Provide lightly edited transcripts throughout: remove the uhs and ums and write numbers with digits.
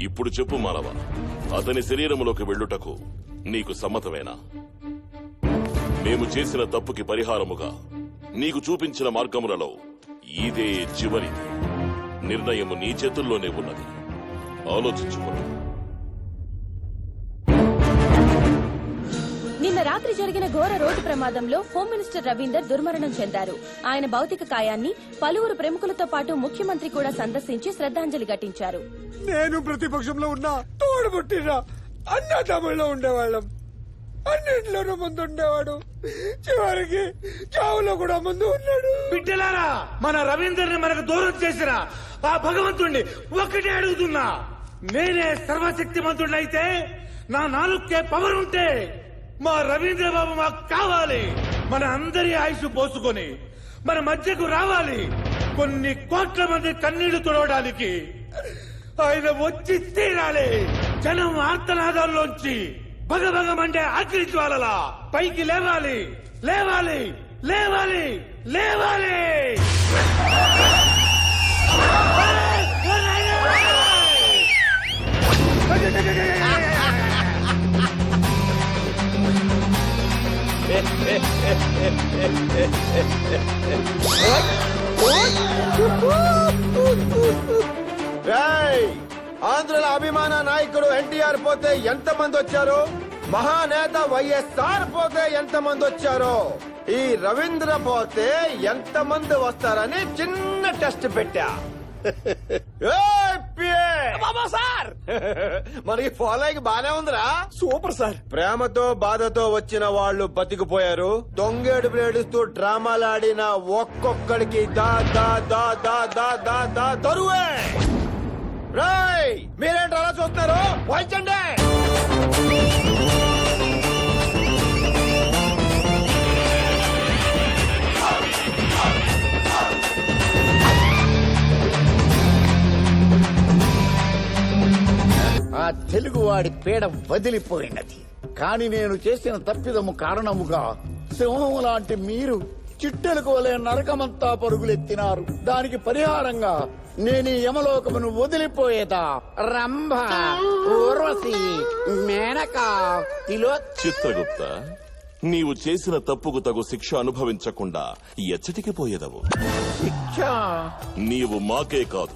ఇప్పుడు చెప్పు మానవ, అతని శరీరములోకి వెళ్ళుటకు నీకు సమ్మతమేనా? మేము చేసిన తప్పుకి పరిహారముగా నీకు చూపించిన మార్గములలో ఇదే చివరిది. నిర్ణయము నీ చేతుల్లోనే ఉన్నది, ఆలోచించుకోండి. నిన్న రాత్రి జరిగిన ఘోర రోడ్డు ప్రమాదంలో హోమ్ మినిస్టర్ రవీందర్ దుర్మరణం చెందారు. ఆయన భౌతిక కాయాన్ని పలువురు ప్రముఖులతో పాటు ముఖ్యమంత్రి కూడా సందర్శించి శ్రద్ధాంజలి ఘటించారు. నేను ప్రతిపక్షంలో ఉన్నా, తోడుబుట్టినా అన్నదమ్ముల్లో ఉండేవాళ్ళం. అన్నింటిలోనూ ముందు ఉండేవాడు. చివరికి చావులో కూడా ముందు ఉన్నాడు. బిడ్డలారా, మన రవీందర్ ని మనకు దూరం చేసిన ఆ భగవంతుణ్ణి ఒక్కటే అడుగుతున్నా. నేనే సర్వశక్తిమంతుడినైతే, నా నాలుగుకే పవర్ ఉంటే మా రవీంద్ర బాబు మాకు కావాలి. మన అందరి ఆయుష్ పోసుకొని మన మధ్యకు రావాలి. కొన్ని కోట్ల మంది కన్నీళ్లు తుడవడానికి ఆయన వచ్చి తీరాలి. జనం ఆర్తనాదాల్లోంచి భగభగమంటే అగ్ని జ్వాలలా పైకి లేవాలి, లేవాలి, లేవాలి, లేవాలి. ఆంధ్రుల అభిమాన నాయకుడు ఎన్టీఆర్ పోతే ఎంతమంది వచ్చారు? మహానేత వైఎస్ఆర్ పోతే ఎంతమంది వచ్చారో, ఈ రవీంద్ర పోతే ఎంతమంది వస్తారని చిన్న టెస్ట్ పెట్టా. సార్, మనకి ఫాలోయింగ్ బానే ఉందిరా. Super sir. ప్రేమతో బాధతో వచ్చిన వాళ్ళు బతికిపోయారు. దొంగేడు బ్లేడుస్తూ డ్రామాలాడిన ఒక్కొక్కడికి దా దా దా దా దా దా దా దరువే. రాయ్, మీరేంటి అలా చూస్తున్నారు? వాయించండి. ఆ తెలుగువాడి పీడ వదిలిపోయినది. కాని నేను చేసిన తప్పిదము కారణముగా సింహం లాంటి మీరు చిట్టెలకు వలె నరకమంతా పరుగులెత్తినారు. దానికి పరిహారంగా నేను యమలోకమును వదిలిపోయేదా రంభ, ఊర్వశి, మేనక, చిత్రగుప్త, నీవు చేసిన తప్పుకు తగు శిక్ష అనుభవించకుండా ఎచ్చటికి పోయేదవు. నీవు మాకే కాదు,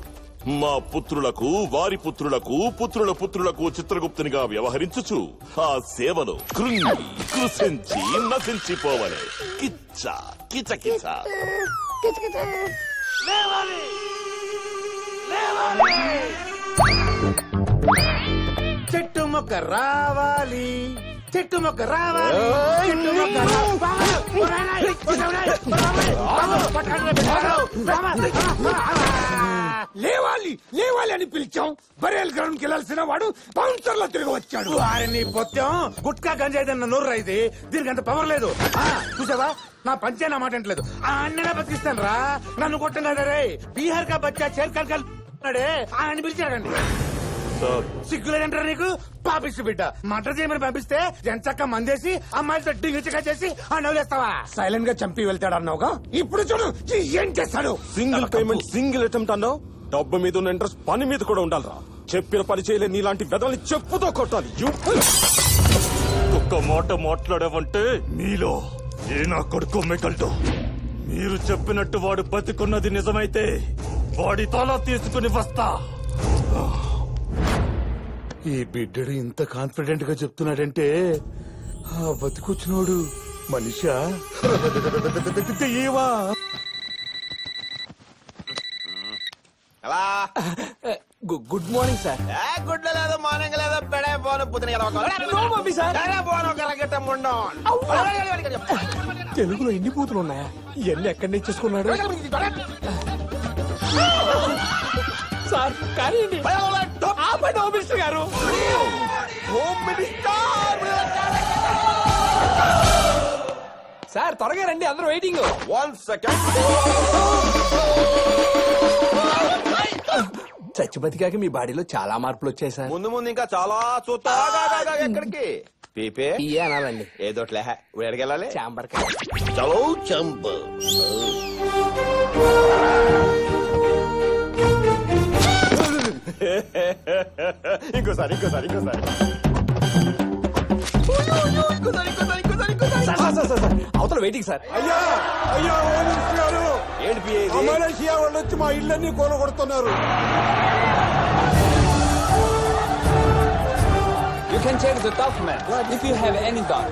మా పుత్రులకు, వారి పుత్రులకు, పుత్రుల పుత్రులకు చిత్రగుప్తునిగా వ్యవహరించుచు ఆ సేవలో కృంగి కృశించి నశించిపోవలే. కిచ్చ కిచ కిచ. చెట్టు మొక్క రావాలి, చెట్టు మొక్క రావాలి, చెట్టు మొక్క లేవాలి లేవాలి అని పిలిచాం. బరేల్ గ్రౌండ్ కి వెళ్లాల్సిన వాడు బౌన్సర్ లో తిరిగి వచ్చాడు. వారిని పొత్తం గుట్కా గంజాయిదన్న నోరు ఇది. దీనికి అంత పవర్ లేదు. చూసావా, నా పంచే నా మాట అంటలేదు. అన్ననే బతికిస్తాను రా. నన్ను కొట్టం కదా రే. బీహార్ కా బచ్చా షేర్ఖాన్ కలిడే ఆయన పిలిచాడండి. సిగ్గులేదంటారా నీకు? పాపిస్తు బిడ్డ మటర్ చేయమని పంపిస్తే ఎంచక్క మందేసి అమ్మాయిలతో డింగిచగా చేసి ఆ నవ్వులేస్తావా? సైలెంట్ గా చంపి వెళ్తాడు అన్నావుగా, ఇప్పుడు చూడు ఏం చేస్తాడు. సింగిల్ పేమెంట్ సింగిల్ అటెంప్ట్ అన్నావు. డబ్బు మీద ఉన్న ఇంట్రెస్ట్ పని మీద కూడా ఉండాలిరా. చెప్పిన పని చేయలే నీలాంటి వెదల్ని చెప్పుతో కొట్టాలి. ఒక్క మాట మాట్లాడావంటే మీలో ఏ నా కొడుకు మిగలడు. మీరు చెప్పినట్టు వాడు బతికున్నది నిజమైతే వాడి తల తీసుకుని వస్తా. ఈ బిడ్డడు ఇంత కాన్ఫిడెంట్ గా చెప్తున్నాడంటే ఆ బతికొచ్చినోడు మనిషా ఏవా? Good morning sir. గుడ్ లేదో మార్నింగ్ లేదో పెడే పోను తెలుగులో ఎన్ని బూతులు ఉన్నాయా? ఇవన్నీ ఎక్కడి నుంచి చేసుకున్నాడు సార్? కానీ హోమ్ మినిస్టర్ గారు, హోమ్ మినిస్టర్ సార్, త్వరగా రండి, అందరూ వెయిటింగ్. 1 సెకండ్. చచ్చి బతికాక మీ బాడీలో చాలా మార్పులు వచ్చాయి సార్. ముందు ముందు ఇంకా చాలా చూస్తా. ఎక్కడికి పీపే అనాలండి? ఏదోట్లే. ఎడకెళ్ళాలి? చాంబర్. చలో చంబర్. ఇంకోసారి అవతల వెయిటింగ్ సార్. అయ్యా అయ్యా హోమ్ మినిస్టర్ గారు, ఏంటి పిఏ ఇది? మలేషియా వాళ్ళు వచ్చి మా ఇళ్ళన్నీ కూలగొడుతున్నారు. You can check the document if you have any doubt.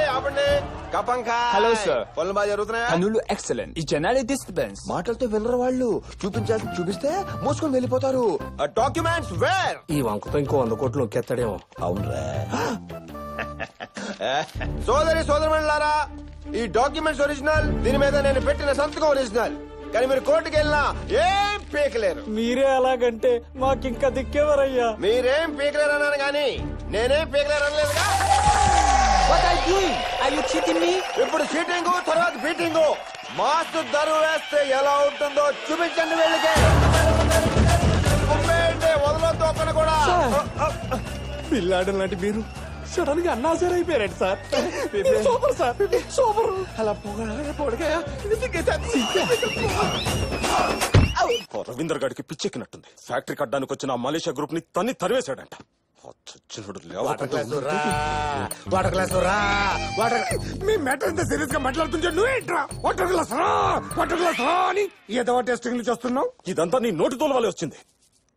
ఆపండి కపంకా. Hello, sir. పనులు బాగా జరుగుతున్నాయా? పనులు ఎక్సలెంట్. ఈ జనాలి డిస్టర్బెన్స్. మాటలతో వినరు వాళ్ళు. చూపిస్తే మోసుకొని వెళ్ళిపోతారు. Documents where? ఈ వంకతో ఇంకో 100 కోట్లు నొక్కేస్తాడేమో. అవునరా. సోదరులారా, ఈ డాక్యుమెంట్స్ ఒరిజినల్, దీని మీద నేను పెట్టిన సంతకం ఒరిజినల్. కానీ మీరు కోర్టుకి వెళ్ళినా ఏం పీకలేరు. మీరే అలాగంటే మాకింకా దిక్కేవరయ్యా. మీరేం పీకలేరు అన్నాను కానీ నేనేం పీకలేరు అనలేదుగా. ఇప్పుడు చీటింగ్, తర్వాత బీటింగ్. మాస్టర్ దరువు వేస్తే ఎలా ఉంటుందో చూపించండి వీళ్ళకి. వదలొద్దు ఒక్కను కూడా. పిల్లాడు లాంటి మీరు సడన్ గా అన్నాసరి అయిపోయారండి సార్. Super sir, super. అలా పొడగా రవీందర్ గారికి పిచ్చెక్కినట్టుంది. ఫ్యాక్టరీ కట్టడానికి వచ్చిన ఆ మలేషియా గ్రూప్ ని తన్ని తరివేశాడంట. వాటర్ గ్లాస్ రా. మీ మ్యాటర్ ఎంత సీరియస్ గా మాట్లాడుతుంటే నువ్వేంట్రా వాటర్ గ్లాస్ రా అని ఏదో టెస్టింగ్ చేస్తున్నావు. ఇదంతా నీ నోటి తోలవాలే వచ్చింది.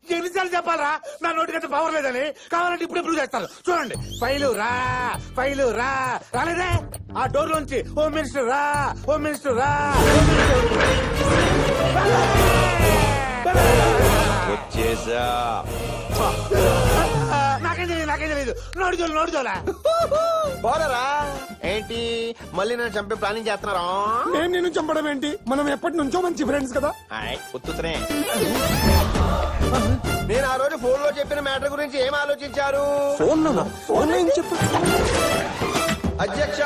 ఎన్నిసార్లు చెప్పాలరా నా నోటికంటే పవర్ లేదని? కావాలంటే ఇప్పుడు ప్రూవ్ చేస్తాను. చూడండి, ఫైలు రా రాలేదే. ఆ డోర్ లోంచి హోమ్ మినిస్టర్ రా. వచ్చేసా. నాకేం తెలియదు. నోడుదోలా పోలరా ఏంటి మళ్ళీ నన్ను చంపే ప్లానింగ్ చేస్తున్నారా? నేను నిన్ను చంపడం ఏంటి? మనం ఎప్పటి నుంచో మంచి ఫ్రెండ్స్ కదా. ఉత్తుతనే. నేను ఆ రోజు ఫోన్ లో చెప్పిన మ్యాటర్ గురించి ఏం ఆలోచించారు? ఫోన్ ఏం చెప్పు. అధ్యక్ష,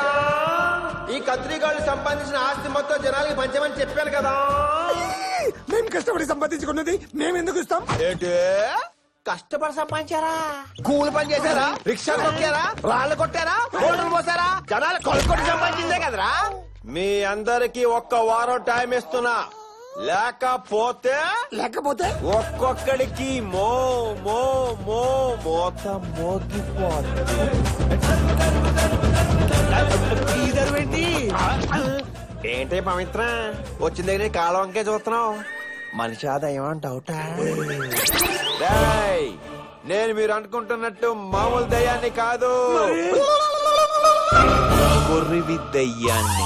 ఈ కత్రిగాళ్ళు సంపాదించిన ఆస్తి మొత్తం జనాలకి పంచమని చెప్పాను కదా. మేము కష్టపడి సంపాదించుకున్నది మేము ఎందుకు ఇస్తాం? ఏంటి కష్టపడి సంపాదించారా? కూలి పని చేశారా? రిక్షా కొట్టారా? రాళ్ళు కొట్టారా? హోటల్ పోసారా? జనాలు కొనుక్కొట్టి సంపాదించిందే కదరా. మీ అందరికి 1 వారం టైం ఇస్తున్నా. లేకపోతే ఒక్కొక్కడికి మోత మోగిపోతుంది. ఏంటి పవిత్ర వచ్చిన దగ్గర కాలం వంకే చూస్తున్నావు? మనిషి ఆదాయం డౌటా? నేను మీరు అనుకుంటున్నట్టు మామూలు దయ్యాన్ని కాదు, కొర్రివి దయ్యాన్ని.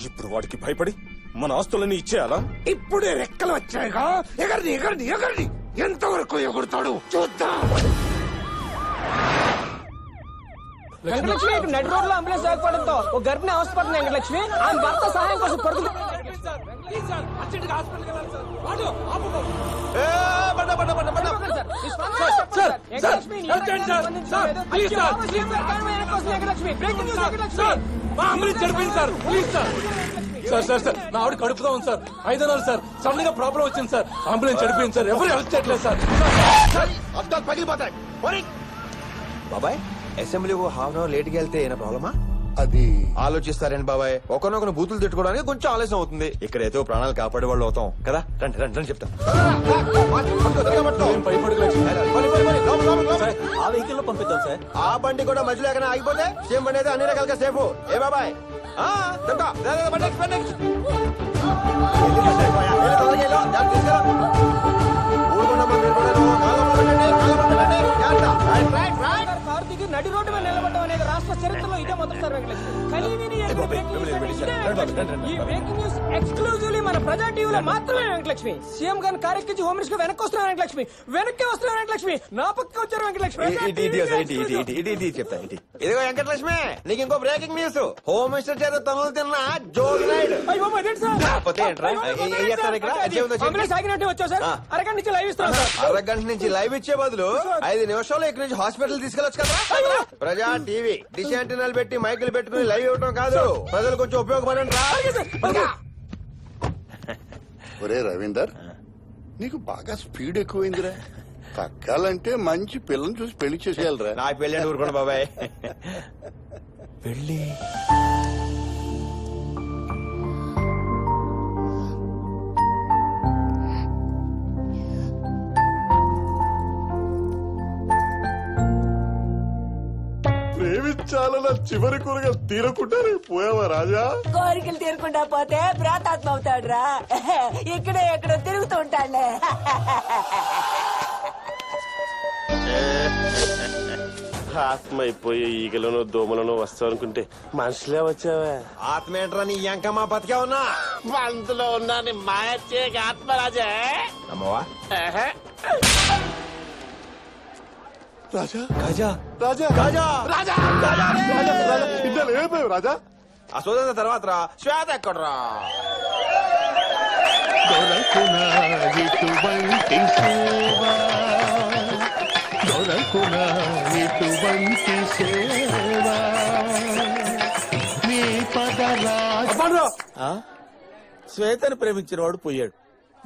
ఇప్పుడు వాడికి భయపడి మన ఆస్తులన్నీ ఇచ్చేయాలా? ఇప్పుడే రెక్కలు వచ్చాయిగా. ఎగరని ఎంతవరకు ఎగురుతాడు చూద్దాం. వెంకటలక్ష్మి నడి రోడ్ లో అంబులెన్స్ ఆగిపోవడంతో ఒక గర్భిణి అవస్థపడుతుంది. వెంకటలక్ష్మి ఆమె భర్త సహాయం కోసం పడుతుంది. సార్ నా ఆవిడ కడుపుతా ఉంది సార్. 5 నెలలు సార్. సడన్ గా ప్రాబ్లం వచ్చింది సార్. అంబులెన్స్ చనిపోయింది సార్. ఎవరు హెల్ప్ చేయట్లేదు సార్. అద్దాలు పగిలిపోతాయి. బాబాయ్, అసెంబ్లీకి 1/2 అవర్ లేట్కి వెళ్తే ఏమైనా ప్రాబ్లమా? అది ఆలోచిస్తారండి బాబాయ్. ఒకరినొకరు బూతులు తిట్టుకోవడానికి కొంచెం ఆలస్యం అవుతుంది. ఇక్కడైతే ప్రాణాలు కాపాడే వాళ్ళు అవుతాం కదా. రండి చెప్తా. ఆ వెహికల్ లో పంపిద్దాం సార్. ఆ బండి కూడా మధ్యలో ఎక్కడ ఆగిపోతే సేమ్ బండి అయితే అన్ని రకాలుగా సేఫ్. ఏ బాబాయ్ కార్తీక్ నడి రోడ్డు మీద నిలబడ్డం అనేది రాష్ట్ర చరిత్రలో ఇదే మొదటిసారి. ఈ బ్రేకింగ్ న్యూస్ ఎక్స్క్లూజివ్లీ మన ప్రజా టీవీలో మాత్రమే. వెంకటలక్ష్మి సీఎం గారిని కారెక్కించి హోమ్ మినిస్టర్ వెనక్కి వస్తున్నారు. వెంకటలక్ష్మి వెనక్కి వస్తున్నారు. వెంకటలక్ష్మి నా పక్క వచ్చారు. వెంకటలక్ష్మి చెప్తా. ఇదిగో వెంకటలక్ష్మి, నీకు ఇంకో బ్రేకింగ్ న్యూస్. హోమ్ మినిస్టర్ చేత తనులు తిన్న జోగి నాయుడు. ఆగినట్టు వచ్చా సార్. అరగంట నుంచి లైవ్ ఇస్తున్నాం సార్. అరగంట నుంచి లైవ్ ఇచ్చే బదులు 5 నిమిషాలు ఇక్కడి నుంచి హాస్పిటల్ తీసుకెళ్ళొచ్చు కదా. ప్రజా టీవీ డిష్ యాంటీనాలు పెట్టి మైకులు పెట్టుకుని లైవ్ ఇవ్వడం కాదు, ప్రజలు కొంచెం ఉపయోగపడండి రా. ఒరే రవీందర్, నీకు బాగా స్పీడ్ ఎక్కువైందిరా. తగ్గాలంటే మంచి పిల్లని చూసి పెళ్లి చేసేయాలరా. నా పెళ్ళి ఊరుకోండి బాబాయ్. పెళ్ళి చాలా చివరి కూరగా తీరకుండానే పోయావా రాజా? కోరికలు తీరకుండా పోతే ప్రాతాత్మ అవుతాడు రా. ఇక్కడే ఎక్కడో తిరుగుతూ ఉంటాడులే. ఆత్మ అయిపోయి ఈగలను దోమలను వస్తావనుకుంటే మనుషులే వచ్చావా? ఆత్మ ఏంట్రా నీ ఎంకమ్మా బతికే ఉన్నా మనసులో ఉన్నా మాయచ్చే ఆత్మరాజే అమ్మవా. రాజా రాజా రాజా రాజా రాజా ఇద్దరు ఏమైపోయావు రాజా? ఆ సోదర తర్వాత రా శ్వేత ఎక్కడరా? శ్వేతను ప్రేమించిన వాడు పోయాడు,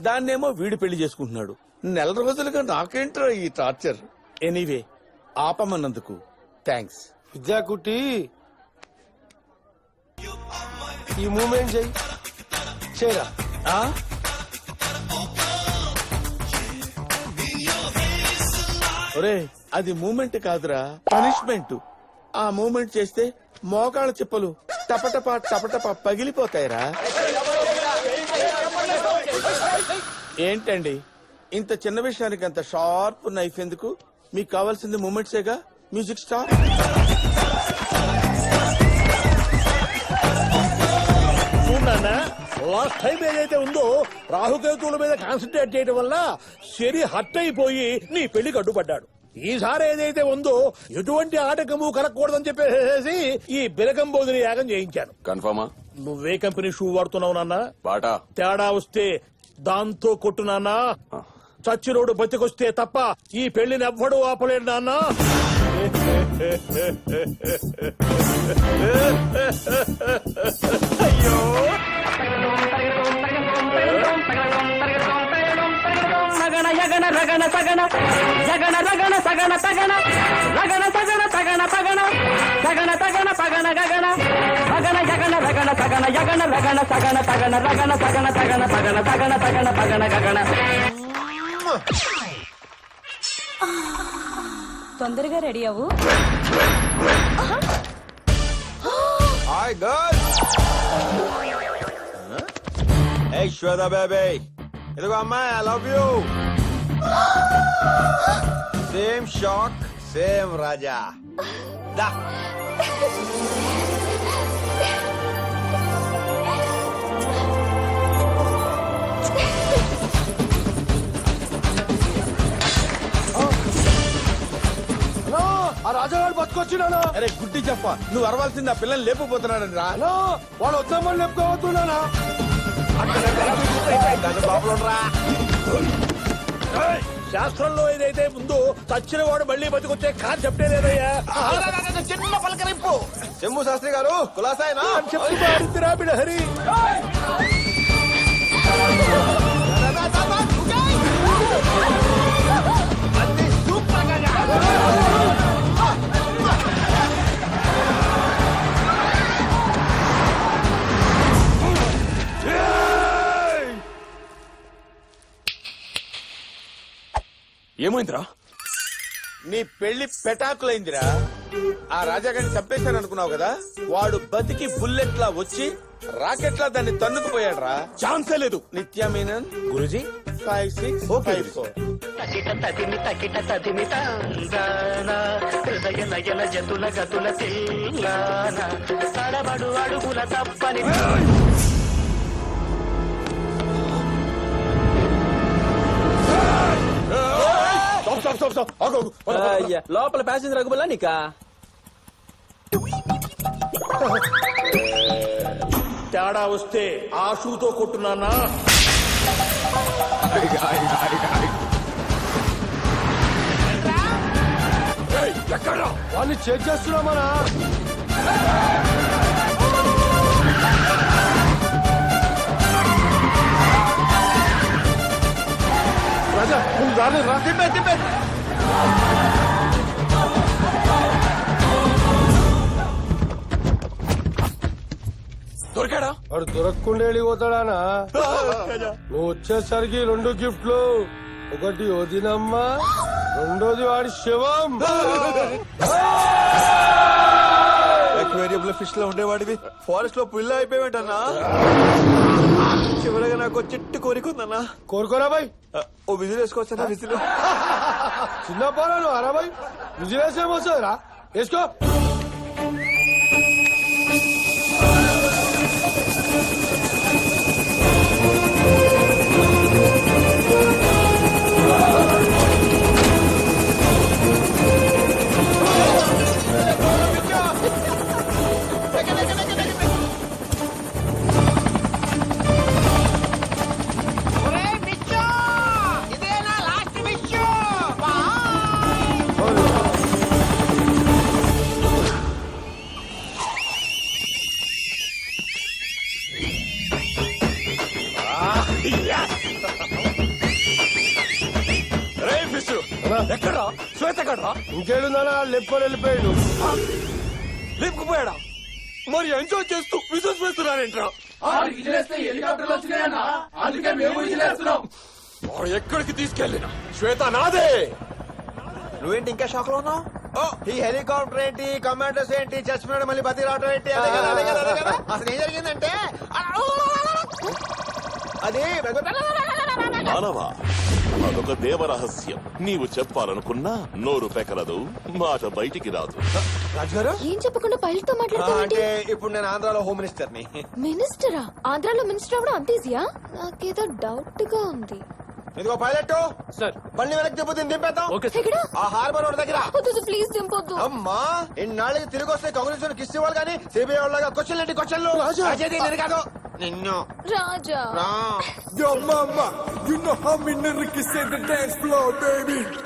దాన్నేమో వీడు పెళ్లి చేసుకుంటున్నాడు. నెల రోజులుగా నాకేంట్రా ఈ టార్చర్. ఎనీవే ఆపమన్నందుకు థ్యాంక్స్. విద్యాకుట్టి ఈ మూమెంట్ చెయ్యి చేయరా. ఒరే అది మూమెంట్ కాదురా, పనిష్మెంట్. ఆ మూమెంట్ చేస్తే మోకాళ్ళ చిప్పలు టపటపా టపటపా పగిలిపోతాయిరా. ఏంటండి ఇంత చిన్న విషయానికి అంత షార్ప్ నైఫ్ ఎందుకు? మీకు కావాల్సింది మూమెంట్సేగా. Music star. లాస్ట్ టైం ఏదైతే ఉందో రాహుకేతువుల మీద కాన్సన్ట్రేట్ చేయడం వల్ల శని హట్ అయిపోయి నీ పెళ్లికి అడ్డుపడ్డాడు. ఈసారి ఏదైతే ఉందో ఎటువంటి ఆటకము కలగకూడదని చెప్పేసి ఈ బిరకంబోదిని యాగం చేయించాను. కన్ఫర్మా? నువ్వే కంపెనీ షూ వాడుతున్నావు నాన్న? బాటా. తేడా వస్తే దాంతో కొట్టు నాన్న. చచ్చినోడు బతికొస్తే తప్ప ఈ పెళ్లిని ఎవ్వడూ ఆపలేడు నాన్న. అయ్యో సగణ యగణ రగణ సగణ జగణ రగణ సగణ తగణ రగణ సగణ తగణ పగణ సగణ తగణ పగణ గగణ పగణ యగణ రగణ సగణ యగణ రగణ సగణ తగణ రగణ సగణ తగణ పగణ తగణ తగణ పగణ గగణ. తొందరగా రెడీ అవ్వు. Hi girls. ఏ శ్వేత బేబీ, ఇదిగో అమ్మాయి, I love you. Same shock same Raja. దా ఆ రాజాగారు బతుకొచ్చినానా? అరే గుడ్డి చెప్ప, నువ్వు అరవాల్సింది ఆ పిల్లల్ని లేపుపోతున్నాడని రా. వాడు వద్దామని లేపుకోవద్దునా? శాస్త్రంలో ఏదైతే ముందు చచ్చిన వాడు మళ్ళీ బతికొచ్చే కాన్సెప్టే లేదయ్యా. చిన్న పలకరింపు. చెంబు శాస్త్రి గారు కులాసాయనా హరి. ఏమైందిరా? నీ పెళ్లి పెటాకులైందిరా. ఆ రాజాగారిని చంపేశాను అనుకున్నావు కదా, వాడు బతికి బుల్లెట్ లా వచ్చి రాకెట్ లా దాన్ని తన్నుకుపోయాడు రా. ఛాన్సే లేదు. నిత్యా మీనన్ గురుజీ 5654. తకిట తదిమి తకిట తదిమి తాందాన హృదయ నయన జతుల గతుల తెల్లాన తడబడు అడుగుల తప్పని. లోపల ప్యాసింజర్ అగుబలా నీకా? తేడా వస్తే ఆ షూతో కొట్టున్నానా? వాడిని చెక్ చేస్తున్నామనా? రాజా ముందు దారి రా. దొరికాడా? వాడు దొరకకుండా వెళ్ళిపోతాడానా? నువ్వు వచ్చేసరికి 2 గిఫ్ట్లు. ఒకటి వదినమ్మా, రెండోది వాడి శవం. అక్వేరియం లో ఫిష్ లో ఉండేవాడివి ఫారెస్ట్ లో పుల్ల అయిపోయావేంటన్నా చివరగా నాకు చిట్టు కోరికుందన్నా కోరుకోరా బాయ్ ఓ విజిల్ వేసుకోవచ్చా విజిల్ చిన్న పోరాను అరా బాయ్ విజిల్ వేసేమొస్తుందిరా వేసుకో ఎక్కడా శ్వేత ఎక్కడా ఇంకేడుందా లెప్పని వెళ్ళిపోయాడు లేపుకుపోయాడా మరి ఎంజాయ్ చేస్తూ విజువల్స్ వేస్తున్నారేంట్రా ఎక్కడికి తీసుకెళ్ళినా శ్వేత నాదే నువ్వేంటి ఇంకా షాక్ లో ఉన్నావు ఈ హెలికాప్టర్ ఏంటి కమాండర్స్ ఏంటి చచ్చిపోయాడు మళ్ళీ బతి రావడం ఏంటి అదే కదా, అదే కదా, అదే కదా. అసలు ఏం జరిగిందంటే అది మానవా అదొక దేవరహస్యం నీవు చెప్పాలనుకున్నా నోరు పెకలదు మాట బయటికి రాదు రాజుగారు ఏం చెప్పకుండా పైలట్ తో మాట్లాడతావేంటి అంటే ఇప్పుడు నేను ఆంధ్రాలో హోమ్ మినిస్టర్ ని మినిస్టరా ఆంధ్రాలో మినిస్టర్ అవడం అంత ఈజీయా నాకేదో డౌట్ గా ఉంది ఇదిగో పైలట్ సార్ బండి వెనక్కి తిప్పుతుంది దింపేద్దాం ఎక్కడ ఆ హార్బర్ రోడ్ దగ్గర ప్లీజ్ దింపొద్దు అమ్మా ఇన్నాళ్ళకి తిరిగి వస్తే కాంగ్రెస్ కిస్ ఇవ్వాలి కానీ సిబిఐ వాళ్ళగా క్వశ్చన్ ఏంటి క్వశ్చన్లు నేను కాదు నిన్ను రాజా రా Yo, mama, you know how me nigga can say the dance floor, baby.